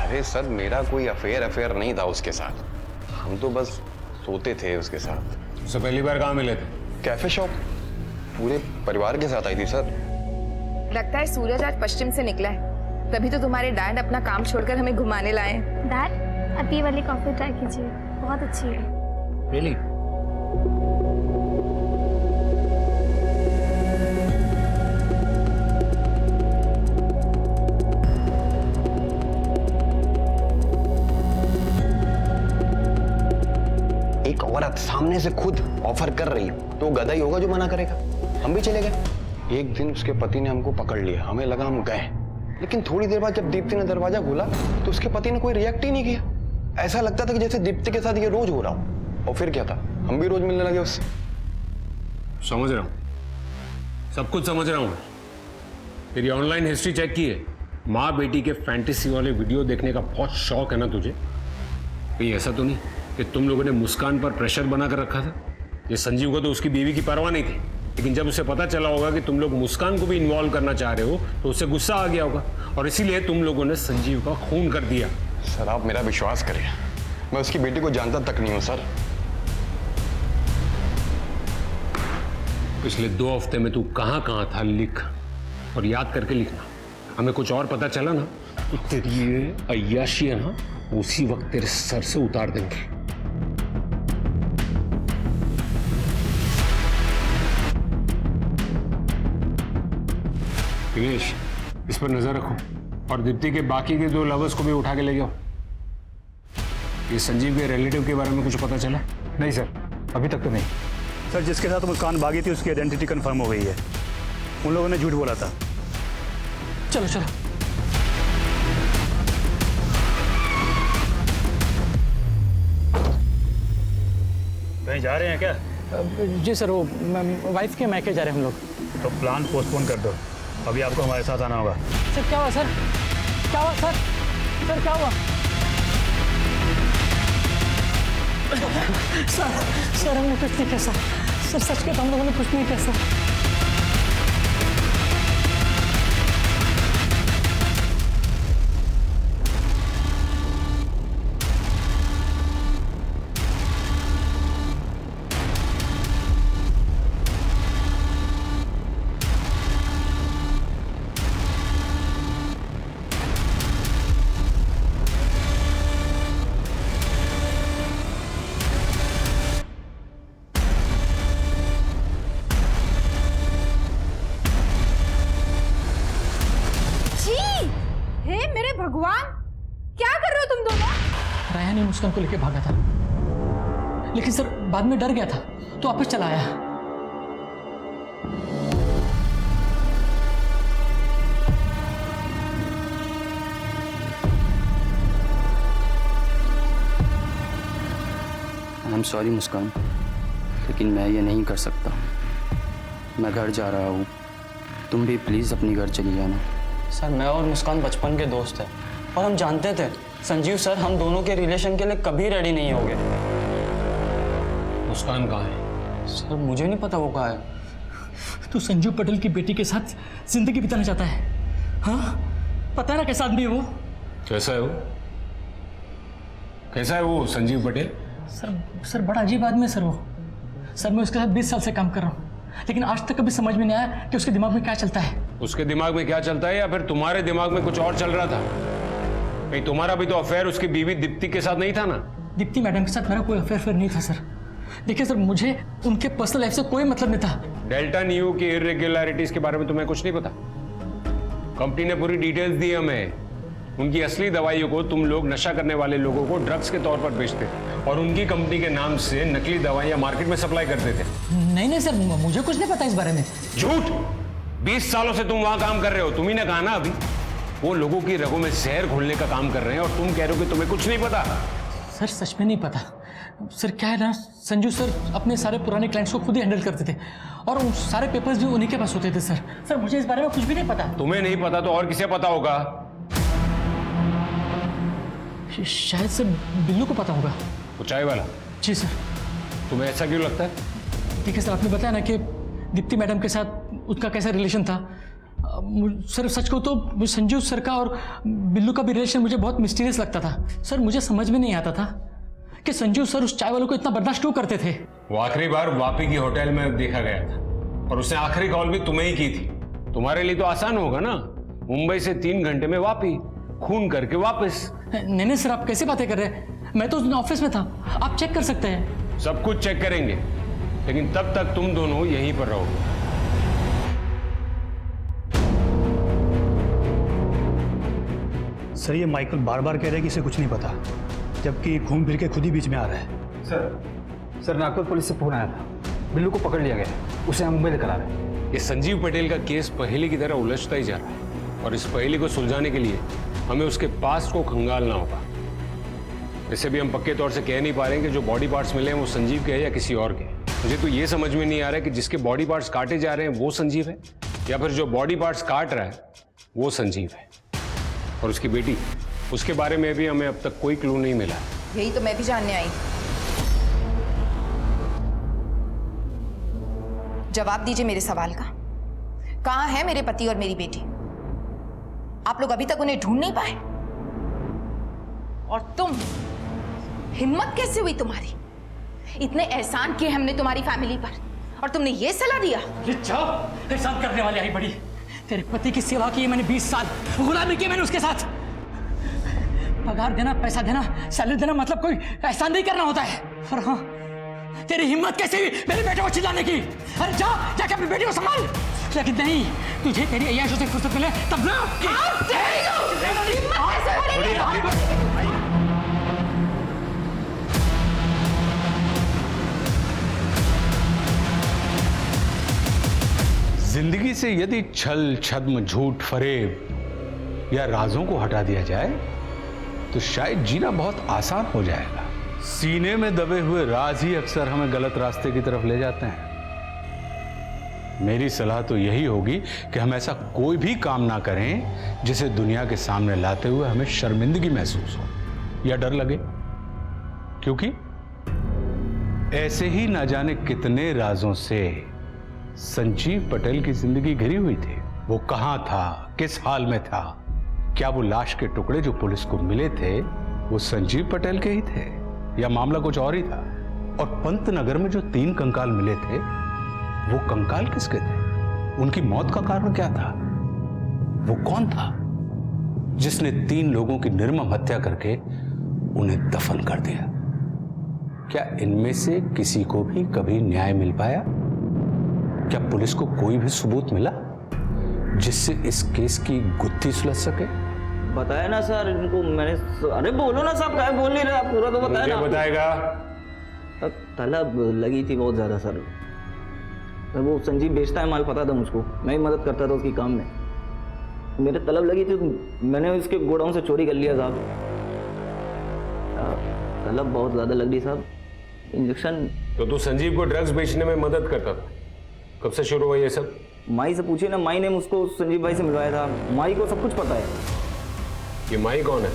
अरे सर मेरा कोई अफेयर नहीं था उसके साथ, हम तो बस सोते थे उसके साथ। उससे पहली बार कहाँ मिले थे? कैफे शॉप, पूरे परिवार के साथ आई थी सर। लगता है सूरज आज पश्चिम से निकला है, तभी तो तुम्हारे डैड अपना काम छोड़कर हमें घुमाने लाए हैं। डैड, अब ये वाली कॉफी ट्राई कीजिए, बहुत अच्छी है। रियली? एक औरत सामने से खुद ऑफर कर रही तो गधा ही होगा जो मना करेगा। हम भी चले गए। एक दिन उसके पति ने हमको पकड़ लिया, हमें लगा हम गए, लेकिन थोड़ी देर बाद जब दीप्ति ने दरवाजा खोला तो उसके पति ने कोई रिएक्ट ही नहीं किया। ऐसा लगता था कि जैसे दीप्ति के साथ ये रोज हो रहा हो। और फिर क्या था, हम भी रोज मिलने लगे उससे। समझ रहा हूँ, सब कुछ समझ रहा हूँ। तेरी ऑनलाइन हिस्ट्री चेक की है। माँ बेटी के फैंटेसी वाले वीडियो देखने का बहुत शौक है ना तुझे? कहीं ऐसा तो नहीं कि तुम लोगों ने मुस्कान पर प्रेशर बना कर रखा था? ये संजीव को तो उसकी बीवी की परवाह नहीं थी, लेकिन जब उसे पता चला होगा कि तुम लोग मुस्कान को भी इन्वॉल्व करना चाह रहे हो तो उसे गुस्सा आ गया होगा और इसीलिए तुम लोगों ने संजीव का खून कर दिया। सर आप मेरा विश्वास करें, मैं उसकी बेटी को जानता तक नहीं हूं सर। पिछले 2 हफ्ते में तू कहाँ था लिख, और याद करके लिखना। हमें कुछ और पता चला ना तो तेरी ये अय्याशी है ना, उसी वक्त तेरे सर से उतार देंगे। दिनेश, इस पर नजर रखो और दीप्ति के बाकी के 2 लवर्स को भी उठा के ले जाओ। ये संजीव के रिलेटिव के बारे में कुछ पता चला? नहीं सर, अभी तक तो नहीं। सर जिसके साथ मुस्कान भागी थी उसकी आइडेंटिटी कंफर्म हो गई है। उन लोगों ने झूठ बोला था। चलो चलो। कहीं जा रहे हैं क्या? जी सर, वो वाइफ के मैके जा रहे हैं हम लोग। तो प्लान पोस्टपोन कर दो, अभी आपको हमारे साथ आना होगा। सर क्या हुआ सर? क्या हुआ सर? सर क्या हुआ? सर हमने कुछ नहीं किया सर सच कहता हम लोगों ने कुछ नहीं किया सर। भगवान, क्या कर रहे हो तुम दोनों? राया ने मुस्कान को लेके भागा था, लेकिन सर बाद में डर गया था तो वापस चला आया। आई एम सॉरी मुस्कान, लेकिन मैं ये नहीं कर सकता। मैं घर जा रहा हूँ, तुम भी प्लीज़ अपनी घर चली जाना। सर मैं और मुस्कान बचपन के दोस्त हैं और हम जानते थे संजीव सर हम दोनों के रिलेशन के लिए कभी रेडी नहीं होंगे। मुस्कान कहाँ है? सर मुझे नहीं पता वो कहाँ है। तू संजीव पटेल की बेटी के साथ जिंदगी बिताना चाहता है? हाँ पता है ना कैसा आदमी है वो। कैसा है वो? कैसा है वो संजीव पटेल? सर बड़ा अजीब आदमी है सर वो। सर मैं उसके साथ 20 साल से काम कर रहा हूँ, लेकिन आज तक कभी समझ में नहीं आया कि उसके दिमाग में क्या चलता है। उसके दिमाग में क्या चलता है या फिर तुम्हारे दिमाग में कुछ और चल रहा था? कहीं तुम्हारा भी तो अफेयर उसकी बीवी दीप्ति के साथ नहीं था ना? दीप्ति मैडम के साथ मेरा कोई अफेयर नहीं था सर। देखिए सर मुझे उनके पर्सनल लाइफ से कोई मतलब नहीं था। डेल्टा न्यू की इरेगुलरिटीज के बारे में तुम्हें कुछ नहीं पता? कंपनी ने पूरी डिटेल्स दी हमें। उनकी असली दवाइयों को तुम लोग नशा करने वाले लोगों को ड्रग्स के तौर पर बेचते और उनकी कंपनी के नाम से नकली दवाइयां मार्केट में सप्लाई करते थे। नहीं सर मुझे कुछ नहीं पता इस बारे में। झूठ! 20 सालों से तुम वहां काम कर रहे हो, तुम्ही ने कहा ना अभी। वो लोगों की रगों में जहर घोलने का काम कर रहे हैं और तुम कह रहे हो कि तुम्हें कुछ नहीं पता। सर सच में नहीं पता। सर क्या है ना, संजू सर अपने सारे पुराने क्लाइंट्स को खुद ही हैंडल करते थे और उन सारे पेपर्स भी उन्हीं के पास होते थे। सर मुझे इस बारे में कुछ भी नहीं पता। तुम्हें नहीं पता तो और किसे पता होगा? शायद सर बिल्लू को पता होगा। वो चाय वाला? जी सर। तुम्हें ऐसा क्यों लगता है? देखिए सर आपने बताया ना कि दीप्ति मैडम के साथ उसका कैसा रिलेशन था। सर सच को तो संजू सर का और बिल्लू का भी रिलेशन मुझे बहुत मिस्टीरियस लगता था। सर मुझे समझ में नहीं आता था कि संजू सर उस चाय वालों को इतना बर्दाश्त क्यों करते थे। वो आखिरी बार वापी की होटल में देखा गया था और उसने आखिरी कॉल भी तुम्हें ही की थी। तुम्हारे लिए तो आसान होगा ना, मुंबई से 3 घंटे में वापी, खून करके वापस। नहीं सर आप कैसे बातें कर रहे हैं? मैं तो उस दिन ऑफिस में था, आप चेक कर सकते हैं। सब कुछ चेक करेंगे, लेकिन तब तक तुम दोनों यहीं पर रहोगे। सर ये माइकल बार बार कह रहे हैं कि इसे कुछ नहीं पता, जबकि घूम फिर के खुद ही बीच में आ रहा है। सर नागपुर पुलिस से फोन आया था, बिल्लू को पकड़ लिया गया, उसे हम मुंबई लेकर आ रहे हैं। ये संजीव पटेल का केस पहेली की तरह उलझता ही जा रहा है और इस पहेली को सुलझाने के लिए हमें उसके पास्ट को खंगालना होगा। वैसे भी हम पक्के तौर से कह नहीं पा रहे हैं कि जो बॉडी पार्ट्स मिले हैं वो संजीव के हैं या किसी और के। मुझे तो ये समझ में नहीं आ रहा है कि जिसके बॉडी पार्ट्स काटे जा रहे हैं वो संजीव है या फिर जो बॉडी पार्ट्स काट रहा है वो संजीव है। और उसकी बेटी, उसके बारे में भी हमें अब तक कोई क्लू नहीं मिला। यही तो मैं भी जानने आई। जवाब दीजिए मेरे सवाल का। कहां है मेरे पति और मेरी बेटी? आप लोग अभी तक उन्हें ढूंढ नहीं पाए? और तुम, हिम्मत कैसे हुई तुम्हारी? इतने एहसान किए हमने तुम्हारी फैमिली पर और तुमने ये सलाह दिया? एहसान करने वाली आई बड़ी। तेरे पति की सेवा की मैंने 20 साल, गुलामी की मैंने उसके साथ। पगार देना, पैसा देना, सैलरी देना मतलब कोई एहसान नहीं करना होता है। और हाँ, तेरी हिम्मत कैसे हुई मेरे बेटे को चिल्लाने की? अरे जाके अपनी बेटी को संभाल। लेकिन नहीं, तुझे तेरी अय्याशों से फुर्सत मिले तब ना। जिंदगी से यदि छल छद्म झूठ फरेब या राजों को हटा दिया जाए तो शायद जीना बहुत आसान हो जाएगा। सीने में दबे हुए राज ही अक्सर हमें गलत रास्ते की तरफ ले जाते हैं। मेरी सलाह तो यही होगी कि हम ऐसा कोई भी काम ना करें जिसे दुनिया के सामने लाते हुए हमें शर्मिंदगी महसूस हो या डर लगे, क्योंकि ऐसे ही ना जाने कितने राजों से संजीव पटेल की जिंदगी घिरी हुई थी। वो कहां था, किस हाल में था, क्या वो लाश के टुकड़े जो पुलिस को मिले थे वो संजीव पटेल के ही थे या मामला कुछ और ही था? और पंतनगर में जो 3 कंकाल मिले थे वो कंकाल किसके थे? उनकी मौत का कारण क्या था? वो कौन था जिसने 3 लोगों की निर्मम हत्या करके उन्हें दफन कर दिया? क्या इनमें से किसी को भी कभी न्याय मिल पाया? क्या पुलिस को कोई भी सबूत मिला जिससे इस केस की गुत्थी सुलझ सके? बताया ना सर इनको मैंने। अरे बोलो ना साहब, क्या बोल नहीं रहे आप? पूरा तो बताया ना। बताएगा? तलब लगी थी बहुत ज्यादा सर। वो संजीव बेचता है माल, पता था मुझको, मैं ही मदद करता था उसकी काम में। मेरे तलब लगी थी, मैंने उसके गोडाउन से चोरी कर लिया साहब। तलब बहुत ज्यादा लग रही साहब। इंजेक्शन। तो तू संजीव को ड्रग्स बेचने में मदद करता था? कब से शुरू हुआ ये सब? माई से पूछिए ना, माई ने मुझको संजीव भाई से मिलवाया था। माई को सब कुछ पता है। ये माई कौन है?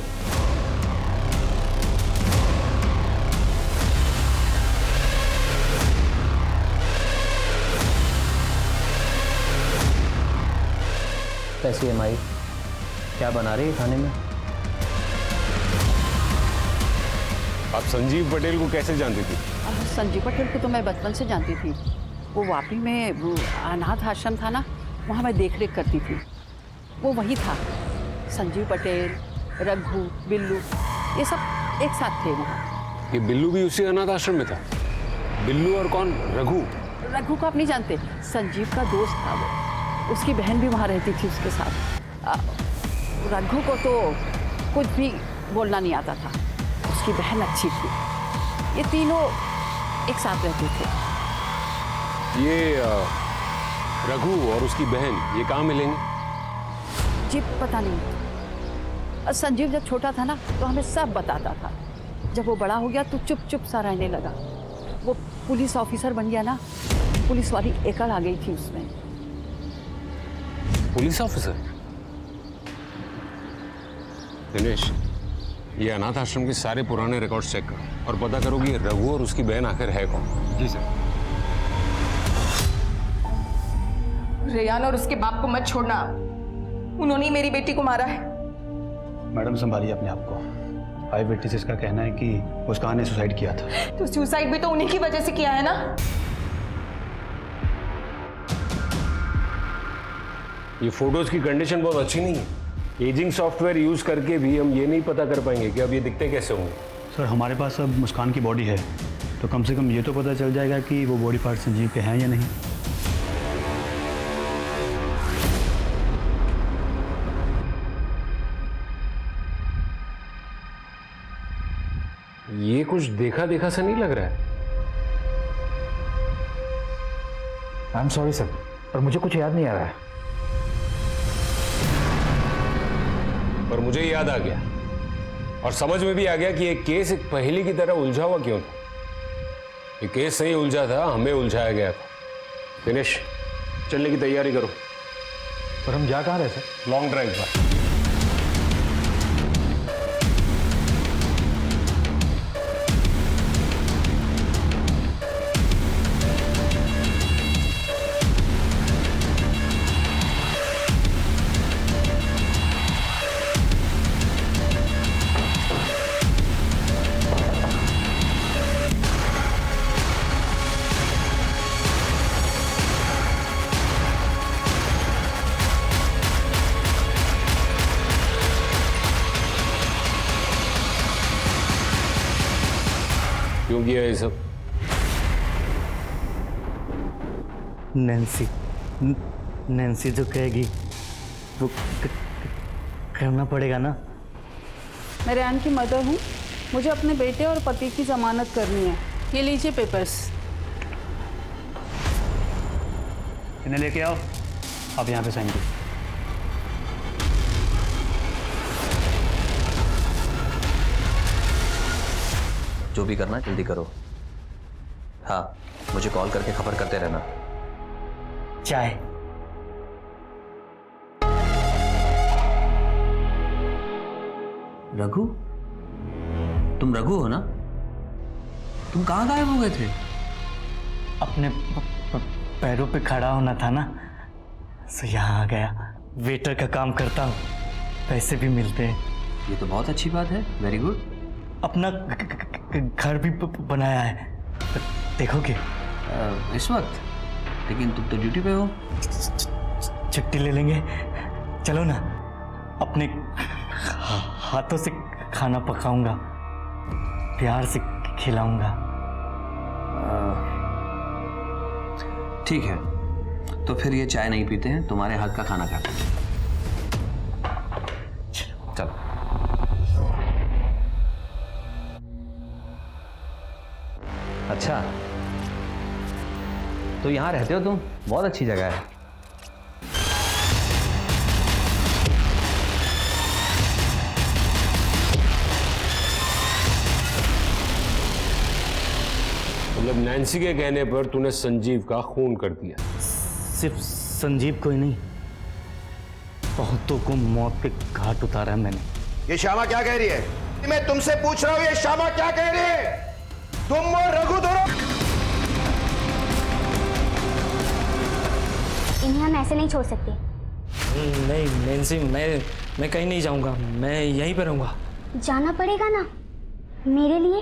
कैसी है माई? क्या बना रही है खाने में? आप संजीव पटेल को कैसे जानती थी? संजीव पटेल को तो मैं बचपन से जानती थी। वो वापी में वो अनाथ आश्रम था ना, वहाँ मैं देख रेख करती थी। वो वही था। संजीव पटेल, रघु, बिल्लू, ये सब एक साथ थे वहाँ। ये बिल्लू भी उसी अनाथ आश्रम में था? बिल्लू और कौन? रघु? रघु को आप नहीं जानते, संजीव का दोस्त था वो। उसकी बहन भी वहाँ रहती थी उसके साथ। रघु को तो कुछ भी बोलना नहीं आता था, उसकी बहन अच्छी थी। ये तीनों एक साथ रहते थे। ये रघु और उसकी बहन ये कहाँ मिलेंगे? जी पता नहीं। संजीव जब छोटा था ना तो हमें सब बताता था। जब वो बड़ा हो गया तो चुप चुप सा रहने लगा। वो पुलिस ऑफिसर बन गया ना, पुलिस वाली एकड़ आ गई थी उसमें। Police officer? दिनेश, ये अनाथ आश्रम के सारे पुराने रिकॉर्ड्स चेक करो और पता करो कि रघु और उसकी बहन आखिर है कौन। जी सर। रेयान और उसके बाप को मत छोड़ना, उन्होंने ही मेरी बेटी को मारा है। मैडम संभालिए अपने आप को। आई विटनेसेस का कहना है कि मुस्कान ने सुसाइड किया था। तो सुसाइड भी तो उन्हीं की वजह से किया है ना। ये फोटोज की कंडीशन बहुत अच्छी नहीं है। एजिंग सॉफ्टवेयर यूज करके भी हम ये नहीं पता कर पाएंगे कि अब ये दिखते कैसे होंगे। सर हमारे पास अब मुस्कान की बॉडी है, तो कम से कम ये तो पता चल जाएगा कि वो बॉडी पार्ट संजीव के हैं या नहीं। ये कुछ देखा देखा सा नहीं लग रहा है। आई एम सॉरी सर, पर मुझे कुछ याद नहीं आ रहा है। पर मुझे याद आ गया और समझ में भी आ गया कि ये केस एक पहेली की तरह उलझा हुआ क्यों था। ये केस नहीं उलझा था, हमें उलझाया गया था। दिनेश, चलने की तैयारी करो। पर हम जा कहाँ रहे सर? लॉन्ग ड्राइव पर। क्यों किया ये सब? नैन्सी जो कहेगी वो करना पड़ेगा ना। मैं रेयान की मदर हूँ, मुझे अपने बेटे और पति की जमानत करनी है। ये लीजिए पेपर्स। इन्हें लेके आओ। आप यहाँ पे साइन कीजिए। जो भी करना जल्दी करो। हाँ, मुझे कॉल करके खबर करते रहना। चाय। रघु, तुम रघु हो ना? तुम कहाँ गायब हो गए थे? अपने पैरों पे खड़ा होना था ना, तो यहाँ आ गया। वेटर का काम करता हूँ, पैसे भी मिलते हैं। ये तो बहुत अच्छी बात है। Very good. अपना घर भी बनाया है, देखोगे? इस वक्त? लेकिन तुम तो ड्यूटी पे हो। छुट्टी ले लेंगे, चलो ना। अपने हाथों से खाना पकाऊंगा, प्यार से खिलाऊंगा। ठीक है, तो फिर ये चाय नहीं पीते हैं, तुम्हारे हाथ का खाना खाते हैं। चलो। अच्छा, तो यहाँ रहते हो तुम? बहुत अच्छी जगह है। मतलब नैन्सी के कहने पर तूने संजीव का खून कर दिया? सिर्फ संजीव को ही नहीं, बहुतों को मौत के घाट उतारा है मैंने। ये श्यामा क्या कह रही है? मैं तुमसे पूछ रहा हूं, ये श्यामा क्या कह रही है? तुम और रघु दोनों। इन्हें हम ऐसे नहीं छोड़ सकते। नहीं नैन्सी, मैं कहीं नहीं जाऊंगा, मैं यहीं पर रहूंगा। जाना पड़ेगा ना, मेरे लिए।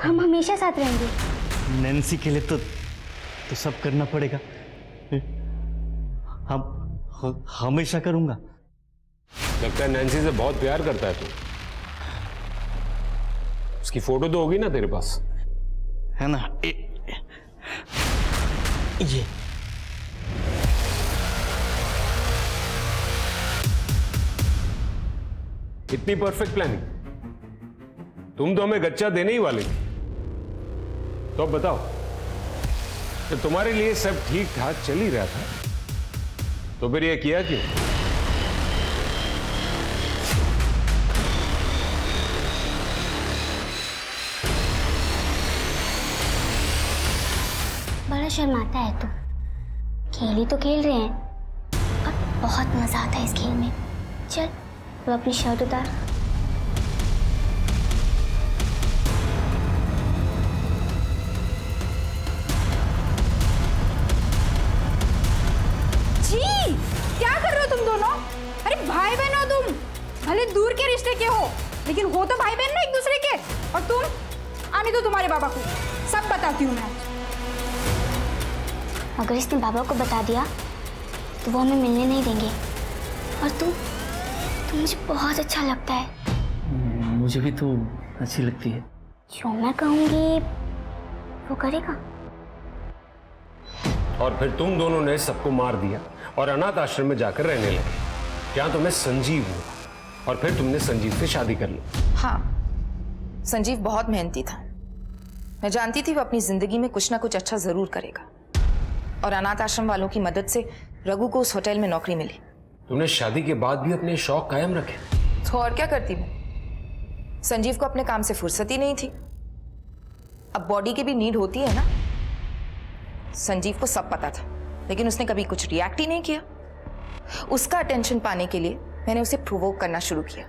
हम हमेशा साथ रहेंगे। नैन्सी के लिए तो सब करना पड़ेगा। हम हमेशा करूंगा। लगता है नैन्सी से बहुत प्यार करता है तू। उसकी फोटो तो होगी ना तेरे पास? है ना? ये इतनी परफेक्ट प्लानिंग? तुम तो हमें गच्चा देने ही वाले थे। तो अब बताओ, तो तुम्हारे लिए सब ठीक ठाक चल ही रहा था, तो फिर ये किया क्यों? बड़ा शर्माता है तू। खेल ही तो खेल रहे हैं, और बहुत मजा आता है इस खेल में। चल, अब अपनी शर्ट उतार। क्या कर रहे हो तुम दोनों? अरे भाई बहन हो तुम, भले दूर के रिश्ते के हो, लेकिन हो तो भाई बहन ना एक दूसरे के। और तुम, आने दो तुम्हारे बाबा को, सब बताती हूँ मैं। अगर इसने बाबा को बता दिया तो वो हमें मिलने नहीं देंगे। और तू मुझे बहुत अच्छा लगता है। मुझे भी तो अच्छी लगती है। जो मैं कहूँगी वो करेगा। और फिर तुम दोनों ने सबको मार दिया और अनाथ आश्रम में जाकर रहने लगे। क्या तुम्हें संजीव हुआ और फिर तुमने संजीव से शादी कर ली? हाँ, संजीव बहुत मेहनती था। मैं जानती थी वो अपनी जिंदगी में कुछ ना कुछ अच्छा जरूर करेगा। और अनाथ आश्रम वालों की मदद से रघु को उस होटल में नौकरी मिली। तुमने शादी के बाद भी अपने शौक कायम रखे? तो और क्या करती मैं? संजीव को अपने काम से फुर्सत ही नहीं थी। अब बॉडी की भी नीड होती है ना। संजीव को सब पता था, लेकिन उसने कभी कुछ रिएक्ट ही नहीं किया। उसका अटेंशन पाने के लिए मैंने उसे प्रोवोक करना शुरू किया,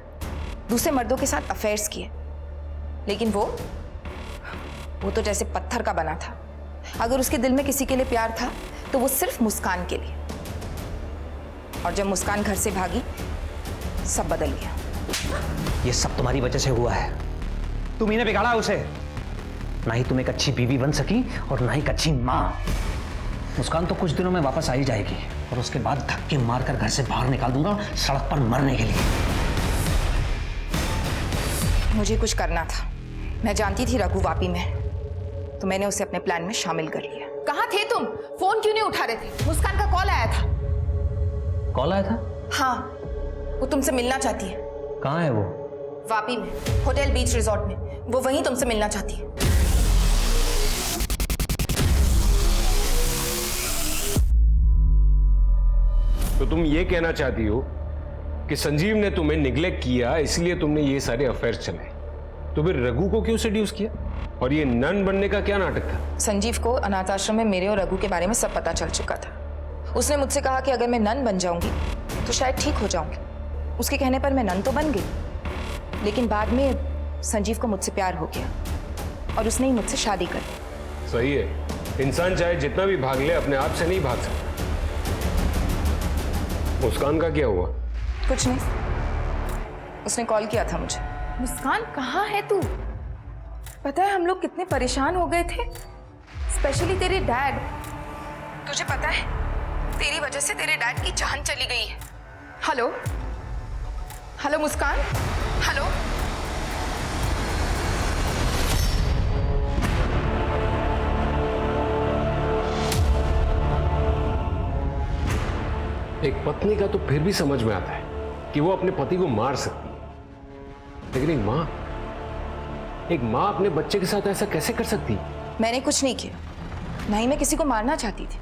दूसरे मर्दों के साथ अफेयर्स किए। लेकिन वो तो जैसे पत्थर का बना था। अगर उसके दिल में किसी के लिए प्यार था तो वो सिर्फ मुस्कान के लिए। और जब मुस्कान घर से भागी, सब बदल गया। ये सब तुम्हारी वजह से हुआ है। तुम ही ने बिगाड़ा उसे। ना ही तुम एक अच्छी बीवी बन सकी और ना ही एक अच्छी माँ। मुस्कान तो कुछ दिनों में वापस आ ही जाएगी, और उसके बाद धक्के मारकर घर से बाहर निकाल दूंगा, सड़क पर मरने के लिए। मुझे कुछ करना था। मैं जानती थी रघु वापी में, तो मैंने उसे अपने प्लान में शामिल कर लिया। कहाँ थे तुम? फोन क्यों नहीं उठा रहे थे? मुस्कान का कॉल आया था। कॉल आया था? हाँ, वो तुमसे मिलना चाहती है। कहाँ है वो? वापी में, होटल बीच रिजॉर्ट में। वो वहीं तुमसे मिलना चाहती है। तो तुम ये कहना चाहती हो कि संजीव ने तुम्हें निग्लेक्ट किया इसलिए तुमने ये सारे अफेयर्स चलाए। तो फिर रघु को क्यों सेड्यूस किया? और ये नन बनने का क्या नाटक था? संजीव को अनाथ आश्रम में मेरे और रघु के बारे में सब पता चल चुका था। उसने मुझसे कहा कि अगर मैं नन बन जाऊंगी तो शायद ठीक हो जाऊंगी। उसके कहने पर मैं नन तो बन गई, लेकिन बाद में संजीव को मुझसे प्यार हो गया और उसने ही मुझसे शादी कर ली। सही है, इंसान चाहे जितना भी भाग ले अपने आप से नहीं भाग सकता। मुस्कान का क्या हुआ? कुछ नहीं, उसने कॉल किया था मुझे। मुस्कान कहाँ है तू? पता है हम लोग कितने परेशान हो गए थे, स्पेशली तेरे डैड। तुझे पता है तेरी वजह से तेरे डैड की जान चली गई है। हेलो हेलो मुस्कान, हेलो। एक पत्नी का तो फिर भी समझ में आता है कि वो अपने पति को मार सकती है, लेकिन एक माँ अपने बच्चे के साथ ऐसा कैसे कर सकती है? मैंने कुछ नहीं किया, ना ही मैं किसी को मारना चाहती थी।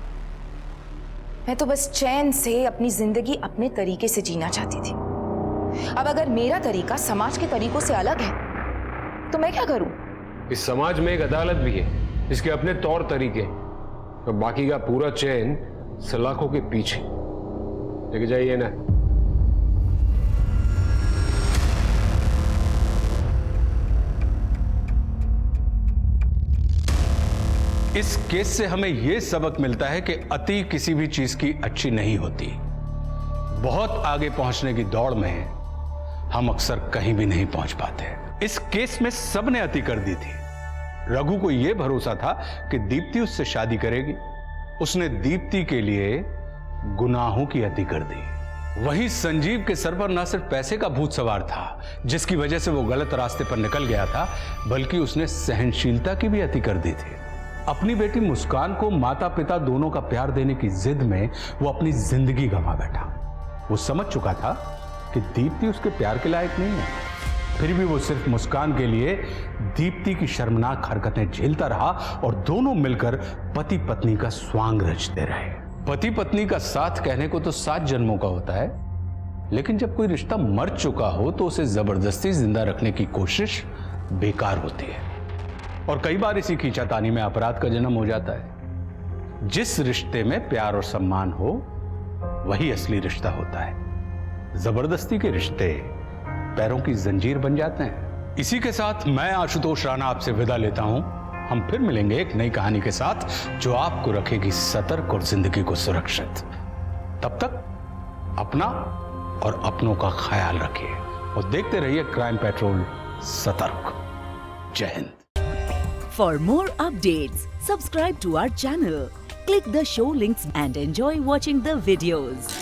मैं तो बस चैन से अपनी जिंदगी अपने तरीके से जीना चाहती थी। अब अगर मेरा तरीका समाज के तरीकों से अलग है तो मैं क्या करूं? इस समाज में एक अदालत भी है, इसके अपने तौर तरीके, तो बाकी का पूरा चैन सलाखों के पीछे लेके जाइए ना। इस केस से हमें यह सबक मिलता है कि अति किसी भी चीज की अच्छी नहीं होती। बहुत आगे पहुंचने की दौड़ में हम अक्सर कहीं भी नहीं पहुंच पाते। इस केस में सबने अति कर दी थी। रघु को यह भरोसा था कि दीप्ति उससे शादी करेगी। उसने दीप्ति के लिए गुनाहों की अति कर दी। वहीं संजीव के सर पर न सिर्फ पैसे का भूत सवार था, जिसकी वजह से वो गलत रास्ते पर निकल गया था, बल्कि उसने सहनशीलता की भी अति कर दी थी। अपनी बेटी मुस्कान को माता पिता दोनों का प्यार देने की जिद में वो अपनी जिंदगी गंवा बैठा। वो समझ चुका था कि दीप्ति उसके प्यार के लायक नहीं है, फिर भी वो सिर्फ मुस्कान के लिए दीप्ति की शर्मनाक हरकतें झेलता रहा और दोनों मिलकर पति पत्नी का स्वांग रचते रहे। पति पत्नी का साथ कहने को तो 7 जन्मों का होता है, लेकिन जब कोई रिश्ता मर चुका हो तो उसे जबरदस्ती जिंदा रखने की कोशिश बेकार होती है। और कई बार इसी खींचातानी में अपराध का जन्म हो जाता है। जिस रिश्ते में प्यार और सम्मान हो वही असली रिश्ता होता है। जबरदस्ती के रिश्ते पैरों की जंजीर बन जाते हैं। इसी के साथ मैं आशुतोष राणा आपसे विदा लेता हूं। हम फिर मिलेंगे एक नई कहानी के साथ जो आपको रखेगी सतर्क और जिंदगी को सुरक्षित। तब तक अपना और अपनों का ख्याल रखिए और देखते रहिए क्राइम पेट्रोल सतर्क। जय Hind. For more updates, subscribe to our channel, click the show links and enjoy watching the videos.